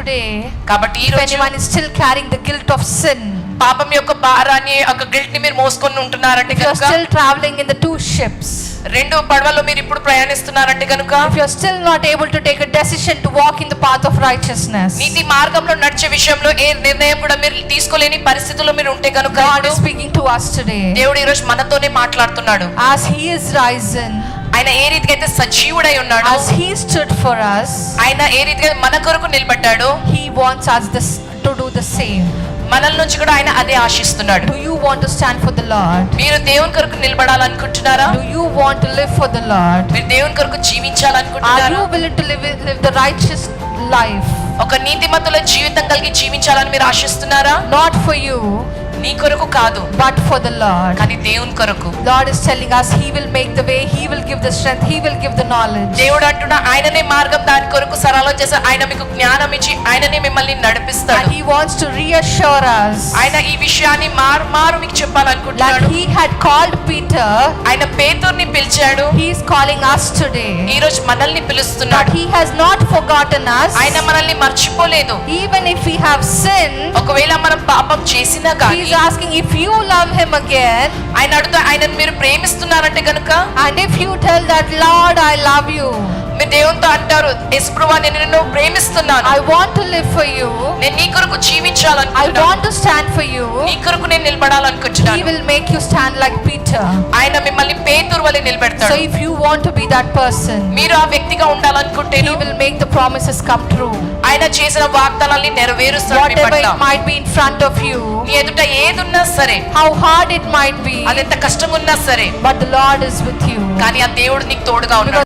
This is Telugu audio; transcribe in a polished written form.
today, కాబట్టి ఈ if రోజు anyone is still carrying the guilt of sin, పాపం యొక్క భారాన్ని ఒక గిల్ట్ ని మీరు మోసుకొని ఉంటున్నారంటే if you are కనుక, still traveling in the two ships, రెండు పడవల్లో మీరు ఇప్పుడు ప్రయాణిస్తున్నారంటే కనుక, if you are still not able to take a decision to walk in the path of righteousness, నీతి మార్గంలో నడిచే విషయంలో ఏ నిర్ణయం కూడా మీరు తీసుకోలేని పరిస్థితుల్లో మీరు ఉంటే కనుక, God is speaking to us today. దేవుడు ఈ రోజు మనతోనే మాట్లాడుతున్నాడు. As he is risen, ఆయన ఏ రీతిగా అయితే సజీవుడై ఉన్నాడు, as he stood for us, ఆయన ఏ రీతిగా మన కొరకు నిలబడ్డాడు, he wants us to do the same. మనల నుంచి కూడా ఆయన అదే ఆశిస్తున్నాడు. Do you want to stand for the Lord? మీరు దేవుని కొరకు నిలబడాలనుకుంటున్నారా? Do you want to live for the Lord? మీరు దేవుని కొరకు Are జీవించాలనుకుంటున్నారా? you willing to live the righteous life? ఒక నీతిమంతుల జీవితం కలిగి జీవించాలని మీరు ఆశిస్తున్నారా? Not for you, నీ కొరకు కాదు, but for the Lord. కానీ దేవుని కొరకు. Lord is telling us he will make the way, he will give the strength, he will give the knowledge. దేవుడు అంటున్నా ఆయననే మార్గం, దాని కొరకు సరళం చేసి ఆయన మీకు జ్ఞానం ఇచ్చి ఆయననే మిమ్మల్ని నడిపిస్తాడు. And he wants to reassure us, ఆయన ఈ విషయాన్ని మారు మీకు like చెప్పాలనుకుంటున్నాడు. he had called Peter, ఆయన పేతురుని పిలిచాడు, he is calling us today. ఈ రోజు మనల్ని But పిలుస్తున్నాడు. he has not forgotten us. ఆయన మనల్ని మర్చిపోలేదు. Even if we have sinned, ఒకవేళ మనం పాపం చేసినా he కానీ is asking if you love him again, ఆయన అడుగుతా, ఆయనను మీరు ప్రేమిస్తున్నారంటే కనుక, and if you tell that Lord I love you, మీరు దేవునితో అంటారు, యేసు ప్రభువా నేను నిన్ను ప్రేమిస్తున్నాను, I want to live for you, నేను నీ కొరకు I జీవించాలనుకుంటున్నాను, want to stand for you, నీ కొరకు నేను he నిలబడాలనుకుంటున్నాను. will make you stand like Peter. ఆయన మిమ్మల్ని పేతురు వలె So నిలబెడతాడు. if you want to be that person, మీరు ఆ వ్యక్తిగా ఉండాలనుకుంటే he will make the promises come true. ఆయన చేసిన వాగ్దానాల్ని నెరవేరుస్తాడు మీ Whatever పట్ల. it might be in front of you, నీ ఎదుట ఏదున్నా సరే, how hard it might be, అదెంత కష్టంగా ఉన్నా సరే, but the Lord is with you. కానీ ఆ దేవుడు నీకు తోడుగా ఉన్నాడు.